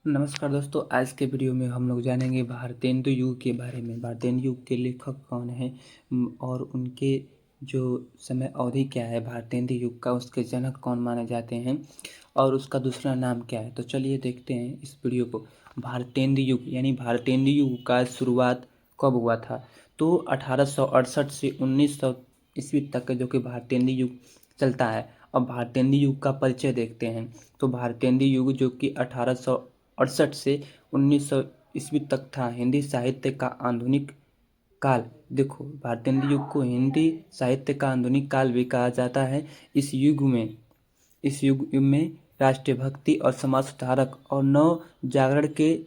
नमस्कार दोस्तों, आज के वीडियो में हम लोग जानेंगे भारतेंदु युग के बारे में। भारतेंदु युग के लेखक कौन हैं और उनके जो समय अवधि क्या है भारतेंदु युग का, उसके जनक कौन माने जाते हैं और उसका दूसरा नाम क्या है। तो चलिए देखते हैं इस वीडियो को। भारतेंदु युग यानी भारतेंदु युग का शुरुआत कब हुआ था? तो 1868 से 1900 ईस्वी तक जो कि भारतेंदु युग चलता है। अब भारतेंदु युग का परिचय देखते हैं। तो भारतेंदु युग जो कि 1868 से 1900 ईस्वी तक था, हिंदी साहित्य का आधुनिक काल। देखो, भारतेंदु युग को हिंदी साहित्य का आधुनिक काल भी कहा जाता है। इस युग में राष्ट्रीय भक्ति और समाज सुधारक और नव जागरण के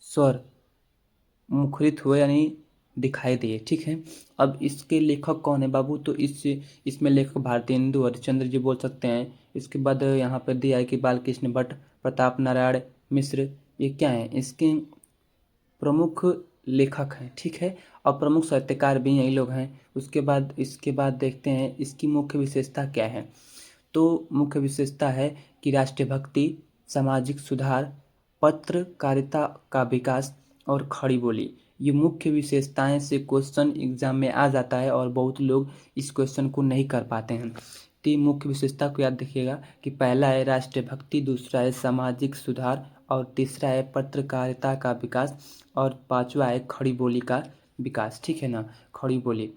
स्वर मुखरित हुए यानी दिखाई दिए। ठीक है। अब इसके लेखक कौन है बाबू? तो इसमें लेखक भारतेंदु हरिश्चंद्र जी बोल सकते हैं। इसके बाद यहाँ पर दिया है कि बालकृष्ण भट्ट, प्रताप नारायण मिश्र, ये क्या है इसके प्रमुख लेखक हैं। ठीक है। और प्रमुख साहित्यकार भी यही लोग हैं। इसके बाद देखते हैं इसकी मुख्य विशेषता क्या है। तो मुख्य विशेषता है कि राष्ट्रीय भक्ति, सामाजिक सुधार, पत्रकारिता का विकास और खड़ी बोली, ये मुख्य विशेषताएं से क्वेश्चन एग्जाम में आ जाता है और बहुत लोग इस क्वेश्चन को नहीं कर पाते हैं। तो ये मुख्य विशेषता को याद रखिएगा कि पहला है राष्ट्रीय भक्ति, दूसरा है सामाजिक सुधार और तीसरा है पत्रकारिता का विकास और पांचवा है खड़ी बोली का विकास। ठीक है ना, खड़ी बोली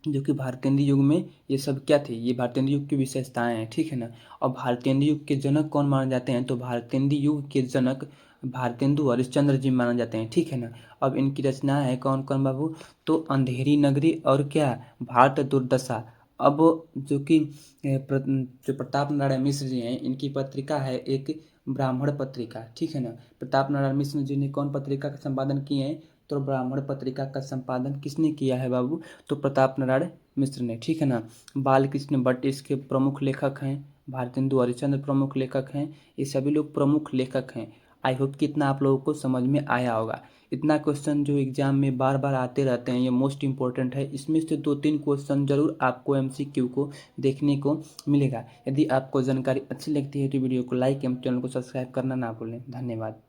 जो कि भारतेंदु युग में ये सब क्या थे, ये भारतेंदु युग की विशेषताएं हैं। ठीक है ना। और भारतेंदु युग के जनक कौन माने जाते हैं? तो भारतेंदु युग के जनक भारतेंदु हरिश्चंद्र जी माने जाते हैं। ठीक है ना। अब इनकी रचना है कौन कौन बाबू? तो अंधेरी नगरी और क्या, भारत दुर्दशा। अब जो कि जो प्रताप नारायण मिश्र जी हैं, इनकी पत्रिका है एक ब्राह्मण पत्रिका। ठीक है ना। प्रताप नारायण मिश्र जी ने कौन पत्रिका का संपादन किए हैं? तो ब्राह्मण पत्रिका का संपादन किसने किया है बाबू? तो प्रताप नारायण मिश्र ने। ठीक है ना। बालकृष्ण भट्ट इसके प्रमुख लेखक हैं। भारतेंदु हरिश्चंद्र प्रमुख लेखक हैं। ये सभी लोग प्रमुख लेखक हैं। आई होप कि इतना आप लोगों को समझ में आया होगा। इतना क्वेश्चन जो एग्जाम में बार बार आते रहते हैं, ये मोस्ट इंपॉर्टेंट है। इसमें से 2-3 क्वेश्चन जरूर आपको एमसीक्यू को देखने को मिलेगा। यदि आपको जानकारी अच्छी लगती है तो वीडियो को लाइक एवं चैनल को सब्सक्राइब करना ना भूलें। धन्यवाद।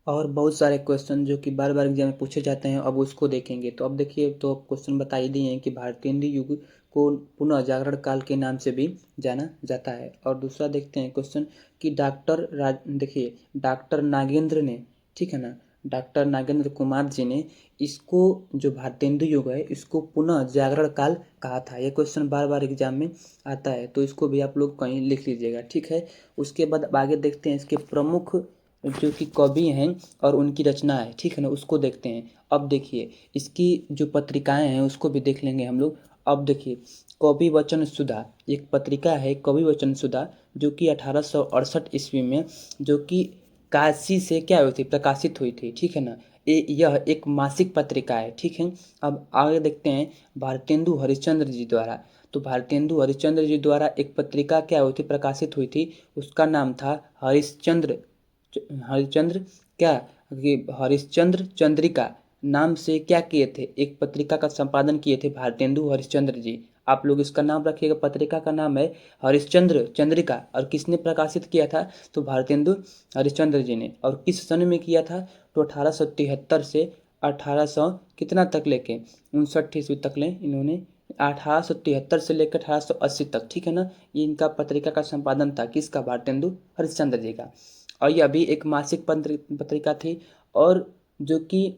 और बहुत सारे क्वेश्चन जो कि बार बार एग्जाम में पूछे जाते हैं, अब उसको देखेंगे। तो अब देखिए, तो क्वेश्चन बता ही दिए हैं कि भारतेंदु युग को पुनः जागरण काल के नाम से भी जाना जाता है। और दूसरा देखते हैं क्वेश्चन कि देखिए डॉक्टर नागेंद्र ने, ठीक है ना, डॉक्टर नागेंद्र कुमार जी ने इसको, जो भारतेंदु युग है, इसको पुनः जागरण काल कहा था। ये क्वेश्चन बार बार एग्जाम में आता है, तो इसको भी आप लोग कहीं लिख लीजिएगा। ठीक है। उसके बाद अब आगे देखते हैं इसके प्रमुख जो कि कवि हैं और उनकी रचना है। ठीक है ना, उसको देखते हैं। अब देखिए इसकी जो पत्रिकाएं हैं उसको भी देख लेंगे हम लोग। अब देखिए कवि वचन सुधा एक पत्रिका है, कवि वचन सुधा, जो कि 1868 ईस्वी में जो कि काशी से क्या हुई थी, प्रकाशित हुई थी। ठीक है ना। यह एक मासिक पत्रिका है। ठीक है। अब आगे देखते हैं भारतेंदु हरिश्चंद्र जी द्वारा। तो भारतेंदु हरिश्चंद्र जी द्वारा एक पत्रिका क्या हुई थी, प्रकाशित हुई थी। उसका नाम था हरिश्चंद्र क्या, कि हरिश्चंद्र चंद्रिका नाम से क्या किए थे, एक पत्रिका का संपादन किए थे भारतेंदु हरिश्चंद्र जी। आप लोग इसका नाम रखिएगा। पत्रिका का नाम है हरिश्चंद्र चंद्रिका। और किसने प्रकाशित किया था? तो भारतेंदु हरिश्चंद्र जी ने। और किस सन में किया था? तो 1873 से 1800 कितना तक लेके 59 ईस्वी तक ले इन्होंने, 1873 से लेकर 1880 तक। ठीक है ना। ये इनका पत्रिका का संपादन था, किसका? भारतेंदु हरिश्चंद्र जी का। और यह भी एक मासिक पत्रिका थी। और जो कि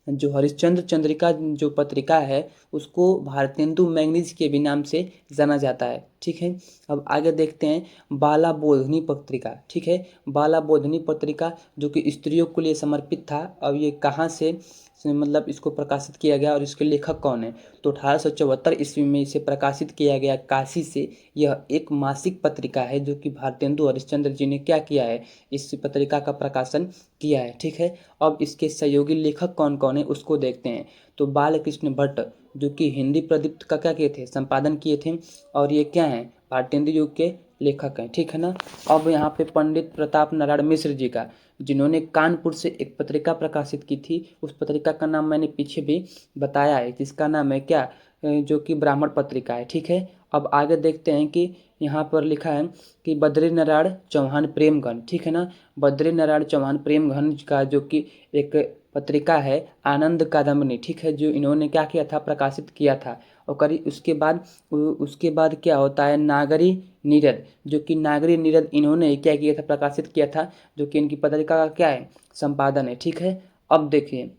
जो हरिश्चंद्र चंद्रिका जो पत्रिका है, उसको भारतेंदु मैगनीज के भी नाम से जाना जाता है। ठीक है। अब आगे देखते हैं बाला बोधनी पत्रिका। ठीक है। बाला बोधनी पत्रिका जो कि स्त्रियों के लिए समर्पित था। अब ये कहाँ से मतलब इसको प्रकाशित किया गया और इसके लेखक कौन है? तो 1874 ईस्वी में इसे प्रकाशित किया गया काशी से। यह एक मासिक पत्रिका है जो कि भारतेंदु हरिश्चंद्र जी ने क्या किया है, इस पत्रिका का प्रकाशन किया है। ठीक है। अब इसके सहयोगी लेखक कौन कौन है उसको देखते हैं। तो बालकृष्ण भट्ट जो कि हिंदी प्रदीप्त का क्या किए थे, संपादन किए थे। और ये क्या है, भारतेंदु युग के लेखक हैं। ठीक है ना। अब यहाँ पे पंडित प्रताप नारायण मिश्र जी का, जिन्होंने कानपुर से एक पत्रिका प्रकाशित की थी। उस पत्रिका का नाम मैंने पीछे भी बताया है, जिसका नाम है क्या, जो कि ब्राह्मण पत्रिका है। ठीक है। अब आगे देखते हैं कि यहाँ पर लिखा है कि बद्री नारायण चौहान प्रेमगन, ठीक है ना। बद्री नारायण चौहान प्रेमगन का जो कि एक पत्रिका है आनंद कादम्बिनी, ठीक है, जो इन्होंने क्या किया था, प्रकाशित किया था। और करी उसके बाद क्या होता है, नागरी नीरद, जो कि नागरी नीरद इन्होंने क्या किया था, प्रकाशित किया था, जो कि इनकी पत्रिका का क्या है, संपादन है, ठीक है। अब देखिए